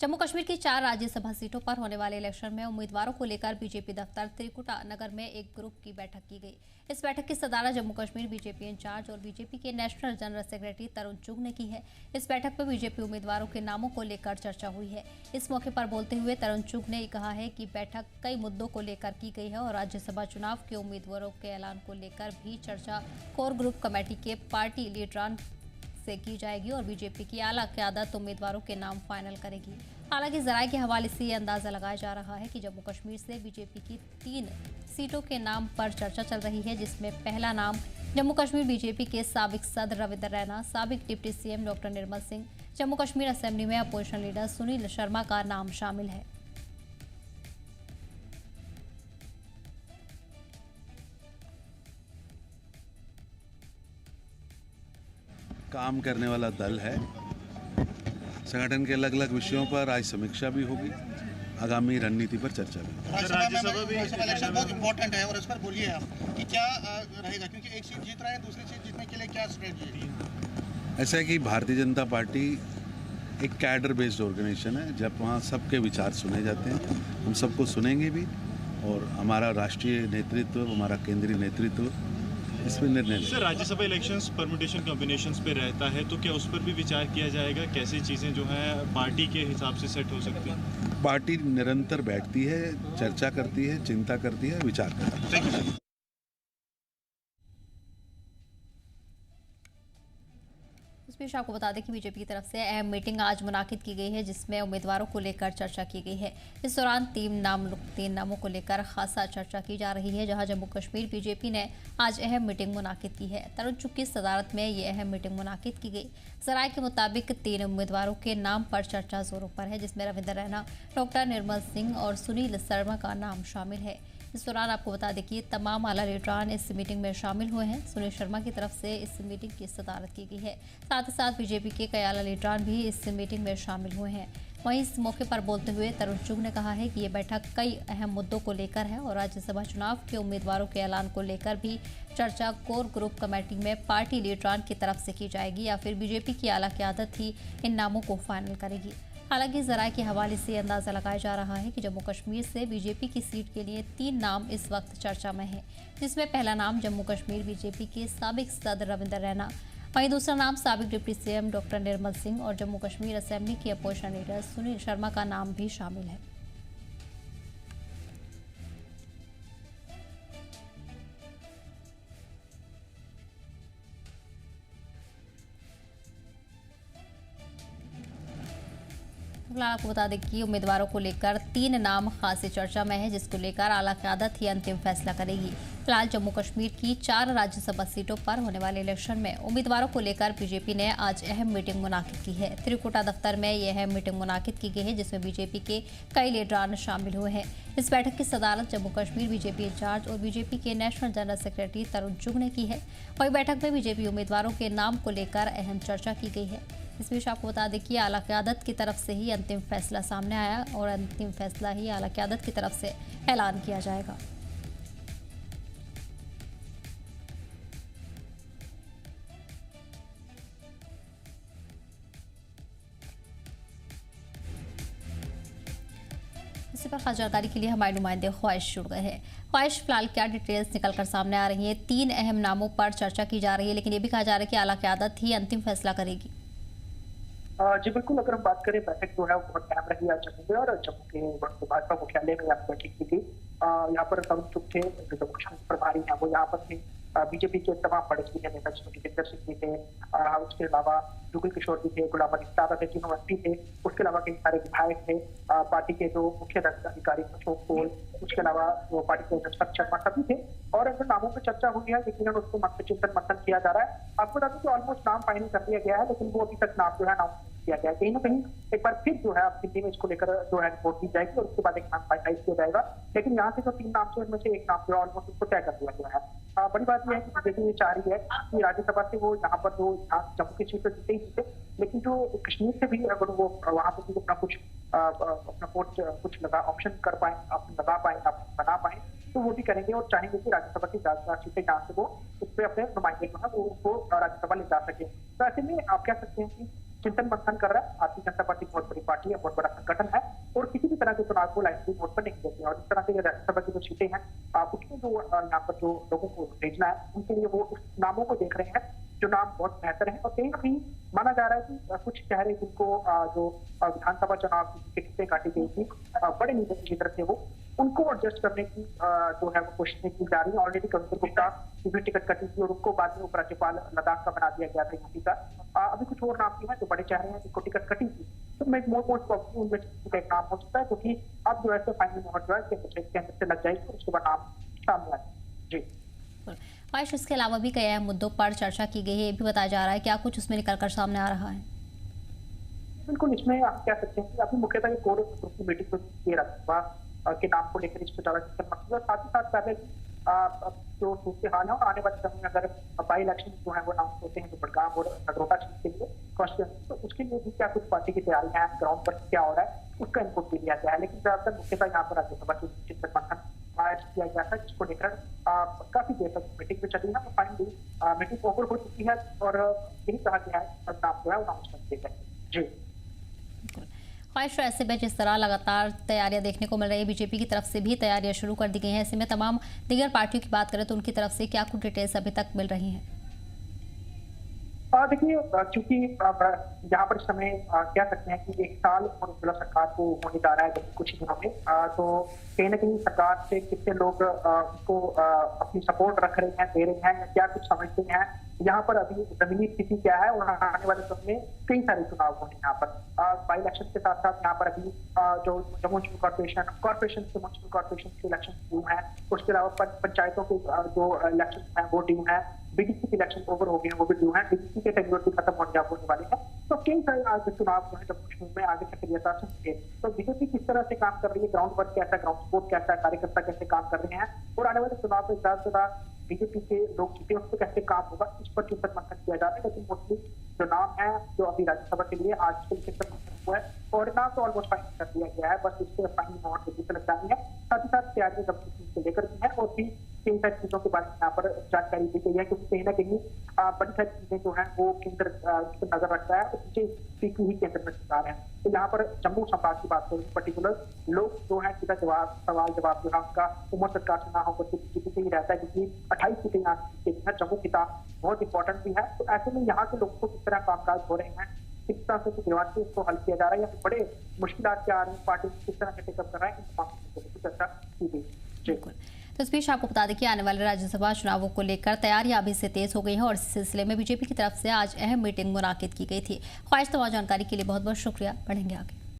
जम्मू कश्मीर की 4 राज्यसभा सीटों पर होने वाले इलेक्शन में उम्मीदवारों को लेकर बीजेपी दफ्तर त्रिकुटा नगर में एक ग्रुप की बैठक की गई। इस बैठक की सदारत जम्मू कश्मीर बीजेपी इंचार्ज और बीजेपी के नेशनल जनरल सेक्रेटरी तरुण चुग ने की है। इस बैठक में बीजेपी उम्मीदवारों के नामों को लेकर चर्चा हुई है। इस मौके पर बोलते हुए तरुण चुग ने कहा है कि बैठक कई मुद्दों को लेकर की गई है और राज्यसभा चुनाव के उम्मीदवारों के ऐलान को लेकर भी चर्चा कोर ग्रुप कमेटी के पार्टी लीडरान से की जाएगी और बीजेपी की आला क़यादत उम्मीदवारों के नाम फाइनल करेगी। हालांकि जराये के हवाले से ये अंदाजा लगाया जा रहा है कि जम्मू कश्मीर से बीजेपी की 3 सीटों के नाम पर चर्चा चल रही है, जिसमें पहला नाम जम्मू कश्मीर बीजेपी के साबिक सदर रविंद्र रैना, साबिक deputy CM doctor Nirmal Singh, Jammu Kashmir assembly में अपोजिशन लीडर सुनील शर्मा का नाम शामिल है। काम करने वाला दल है। संगठन के अलग अलग विषयों पर आज समीक्षा भी होगी, आगामी रणनीति पर चर्चा भी। राज्यसभा इलेक्शन बहुत इंपॉर्टेंट है और इस पर बोलिए आप कि क्या रहेगा, क्योंकि एक सीट जीत रहे हैं, दूसरी सीट जीतने के लिए क्या स्ट्रेटजी है? ऐसा है कि भारतीय जनता पार्टी एक कैडर बेस्ड ऑर्गेनाइजेशन है, जब वहाँ सबके विचार सुने जाते हैं, हम सबको सुनेंगे भी और हमारा राष्ट्रीय नेतृत्व, हमारा केंद्रीय नेतृत्व इसमें निर्णय। Sir, Rajya Sabha elections permutation combinations पे रहता है, तो क्या उस पर भी विचार किया जाएगा? कैसी चीज़ें जो है पार्टी के हिसाब से सेट हो सकती हैं? पार्टी निरंतर बैठती है, चर्चा करती है, चिंता करती है, विचार करती है। Thank you. इस बीच आपको बता दें कि बीजेपी की तरफ से अहम मीटिंग आज मुनाकिद की गई है, जिसमें उम्मीदवारों को लेकर चर्चा की गई है। इस दौरान 3 नामों को लेकर खासा चर्चा की जा रही है, जहां जम्मू कश्मीर बीजेपी ने आज अहम मीटिंग मुनाकिद की है। तरुण चुग की सदारत में ये अहम मीटिंग मुनाकिद की गई। जराये के मुताबिक 3 उम्मीदवारों के नाम पर चर्चा जोरों पर है, जिसमें रविंद्र रैना, डॉक्टर निर्मल सिंह और सुनील शर्मा का नाम शामिल है। इस दौरान आपको बता दें कि तमाम आला लीडरान इस मीटिंग में शामिल हुए हैं। सुनील शर्मा की तरफ से इस मीटिंग की सदारत की गई है। साथ ही साथ बीजेपी के कई आला लीडरान भी इस मीटिंग में शामिल हुए हैं। वहीं इस मौके पर बोलते हुए तरुण चुग ने कहा है कि ये बैठक कई अहम मुद्दों को लेकर है और राज्यसभा चुनाव के उम्मीदवारों के ऐलान को लेकर भी चर्चा कोर ग्रुप कमेटी में पार्टी लीडरान की तरफ से की जाएगी या फिर बीजेपी की आला क़यादत ही इन नामों को फाइनल करेगी। हालांकि जराये के हवाले से अंदाजा लगाया जा रहा है कि जम्मू कश्मीर से बीजेपी की सीट के लिए 3 नाम इस वक्त चर्चा में है, जिसमें पहला नाम जम्मू कश्मीर बीजेपी के साबिक सदर रविंद्र रैना, वहीं दूसरा नाम साबिक deputy CM doctor Nirmal Singh और जम्मू कश्मीर असेंबली के अपोजिशन लीडर सुनील शर्मा का नाम भी शामिल है। फिलहाल आपको बता दें कि उम्मीदवारों को लेकर 3 नाम खासी चर्चा में है, जिसको लेकर आला क़यादत ही अंतिम फैसला करेगी। फिलहाल जम्मू कश्मीर की 4 राज्यसभा सीटों पर होने वाले इलेक्शन में उम्मीदवारों को लेकर बीजेपी ने आज अहम मीटिंग मुनाकिद की है। त्रिकुटा दफ्तर में यह अहम मीटिंग मुनाकिद की गई है, जिसमें बीजेपी के कई लीडरान शामिल हुए हैं। इस बैठक की सदारत जम्मू कश्मीर बीजेपी इंचार्ज और बीजेपी के नेशनल जनरल सेक्रेटरी तरुण चुग ने की है। वहीं बैठक में बीजेपी उम्मीदवारों के नाम को लेकर अहम चर्चा की गई है। इस बीच आपको बता दें कि आला क़यादत की तरफ से ही अंतिम फैसला सामने आया और अंतिम फैसला ही आला क़यादत की तरफ से ऐलान किया जाएगा। इसी पर खास जानकारी के लिए हमारे नुमाइंदे ख्वाहिश जुड़ गए हैं। ख्वाहिश, फिलहाल क्या डिटेल्स निकलकर सामने आ रही है? 3 अहम नामों पर चर्चा की जा रही है, लेकिन ये भी कहा जा रहा है कि आला क़यादत ही अंतिम फैसला करेगी। जी बिल्कुल, अगर हम बात करें बैठक जो है वो बहुत अहम रही आज जम्मू में और जम्मू के भाजपा मुख्यालय में यहाँ बैठक की थी। यहाँ पर तरुण चुग थे, जो जम्मू कश्मीर प्रभारी हैं, वो यहाँ पर थे। बीजेपी के तमाम बड़े सीनियर नेता जिसमें जितेंद्र सिंह भी थे, उसके अलावा जुगल किशोर भी थे, गुलाम अली साहब थे, तीनों एमपी थे। उसके अलावा कई सारे विधायक थे, पार्टी के जो मुख्य अधिकारी अशोक कोल, उसके अलावा वो पार्टी के जसवंत शर्मा सभी थे। और अगर नामों पर चर्चा हुई है, लेकिन उसको चिंतन मंथन किया जा रहा है। आपको बता दें कि ऑलमोस्ट नाम फाइनल कर दिया गया है, लेकिन वो अभी तक नाम जो है नाम किया गया है। कहीं ना कहीं एक बार फिर जो है अब दिल्ली में इसको लेकर जो है रिपोर्ट दी जाएगी और उसके बाद एक नाम फाइनलाइज किया जाएगा। लेकिन यहाँ से जो 3 नाम से उनमें से एक नाम जो है ऑलमोस्ट उसको तय कर दिया गया है। बड़ी बात यह है कि बीजेपी ये चाह रही है कि राज्यसभा से वो यहाँ पर जो जम्मू की सीट जीते ही जीते, लेकिन जो कश्मीर से भी अगर वो वहाँ पर भी अपना वोट कुछ लगा ऑप्शन कर पाए, लगा पाए, बना पाए, तो वो भी करेंगे और चाहेंगे कि राज्यसभा की सीटें जहाँ से वो उस पर अपने नुमाइंदे जो है वो राज्यसभा ले जा सके। तो ऐसे में आप कह सकते हैं कि चिंतन मंथन कर रहा है। भारतीय जनता पार्टी बहुत बड़ी पार्टी है, बहुत बड़ा संगठन है और किसी भी तरह के चुनाव को लाइनली वोट पर नहीं देते हैं। और इस तरह के राज्यसभा की जो सीटें हैं उसमें जो यहाँ पर जो लोगों को भेजना है उनके लिए वो उस नामों को देख रहे हैं जो नाम बहुत बेहतर है। और कहीं ना कहीं माना जा रहा है कि कुछ चेहरे जिनको जो विधानसभा चुनाव की टिकटें काटी गई थी बड़े लीडर थे वो उनको एडजस्ट करने की जो है वो कोशिशें की जा रही है। ऑलरेडी कविंदर गुप्ता की भी टिकट कटी थी और उनको बाद में उपराज्यपाल लद्दाख का बना दिया गया था यूपी का। अभी कुछ और नाम भी हैं जो बड़े चेहरे हैं जिनको टिकट कटी थी, तो मैं मोस्ट प्रॉब्लम उनमें से एक नाम हो सकता है क्योंकि अब जो है फाइनल मोहर जो है केंद्र से लग जाएगी और उसके बाद नाम सामने आएगी। जी आयुष, इसके अलावा भी कई अहम मुद्दों पर चर्चा की गई है, ये भी बताया जा रहा है क्या कुछ उसमें निकलकर सामने आ रहा है? बिल्कुल, इसमें आप कह सकते हैं कि अभी मुख्यतः ये कोर ग्रुप की मीटिंग को राज्यसभा के नाम को लेकर इस पर ज्यादा चिंतन और साथ ही साथ पहले जो सूरत हाल है और आने वाले समय में अगर बाई इलेक्शन जो है वो अनाउंस होते हैं तो बड़गाम और नगरोटा सीट के लिए कॉन्स्टिट्यूंसी, तो उसके लिए भी क्या कुछ पार्टी की तैयारी है, ग्राउंड पर क्या हो रहा है उसका इनपुट भी लिया गया है। लेकिन ज्यादातर मुख्यतः यहाँ पर राज्यसभा की चिंतन मंथन किया गया था जिसको लेकर काफी देर तक मीटिंग में चली है और फाइनली मीटिंग ओवर हो चुकी है और यही कहा गया है नाम जो है अनाउंस कर दिए गए। जी ख्वाहिश, ऐसे में जिस तरह लगातार तैयारियां देखने को मिल रही है, बीजेपी की तरफ से भी तैयारियां शुरू कर दी गई हैं, ऐसे में तमाम दीगर पार्टियों की बात करें तो उनकी तरफ से क्या कुछ डिटेल्स अभी तक मिल रही हैं? देखिए, चूंकि यहाँ पर इस समय कह सकते हैं कि एक साल और जिला सरकार को होने जा रहा है कुछ ही दिनों में, तो कहीं ना कहीं सरकार से कितने लोग उसको अपनी सपोर्ट रख रहे हैं, दे रहे हैं या क्या कुछ समझते हैं, यहाँ पर अभी जमीनी स्थिति क्या है और आने वाले समय में कई सारे चुनाव होंगे यहाँ पर। बाई इलेक्शन के साथ साथ यहाँ पर अभी जो जम्मू म्युनिसिपल कॉर्पोरेशन के म्युनिसिपल कॉर्पोरेशन के इलेक्शन ड्यू है, उसके अलावा पंचायतों के जो इलेक्शन है वो ड्यू है, बीडीसी के इलेक्शन ओवर हो गए हैं वो भी ड्यू है, डीडीसी के टेन्योर भी खत्म होने वाले हैं, तो कई सारे आज चुनाव जो है जम्मू कश्मीर में आगे सक्रियता से होंगे। तो बीजेपी किस तरह से काम कर रही है, ग्राउंड वर्क कैसा, ग्राउंड सपोर्ट कैसा है, कार्यकर्ता कैसे काम कर रहे हैं और आने वाले चुनाव में ज्यादा से ज्यादा बीजेपी के लोग जीते उस पर कैसे काम होगा, इस पर चिंतन मंथन किया जा रहा है। लेकिन मोस्टली जो नाम है जो अभी राज्यसभा के लिए आज के चिंतन मंथन हुआ है और नाम तो ऑलमोस्ट फाइनल कर दिया गया है, बस इससे फाइनल मोहर जल्दी से लग जानी है। साथ ही साथ तैयारी जब से लेकर भी है और भी कई सारी चीजों के बारे में यहाँ पर जानकारी दी गई है क्योंकि कहीं ना कहीं बड़ी सारी चीजें जो है वो केंद्र इस पर नजर रखता है और पीछे ही केंद्र में सरकार है। तो यहाँ पर जम्मू संभाग की बात करें पर्टिकुलर लोग जो है सीधा सवाल जवाब जो है उनका उम्र सरकार से ना होकर बीजेपी से ही रहता है क्योंकि 28 सीटें यहाँ जम्मू की बहुत इंपॉर्टेंट भी है। तो ऐसे में यहाँ के लोगों को किस तरह कामकाज हो रहे हैं, किस तरह से गिरवाट से इसको हल किया जा रहा है या फिर बड़े मुश्किल क्या आ रही है, पार्टी किस तरह से टेकअप कर रहा है, इन तमाम चीजों की चर्चा की गई। बिल्कुल, तो इस बीच आपको बता दें कि आने वाले राज्यसभा चुनावों को लेकर तैयारियां अभी से तेज हो गई हैं और इस सिलसिले में बीजेपी की तरफ से आज अहम मीटिंग मुनाकिद की गई थी। ख्वाहिश, तमाम जानकारी के लिए बहुत बहुत शुक्रिया, बढ़ेंगे आगे।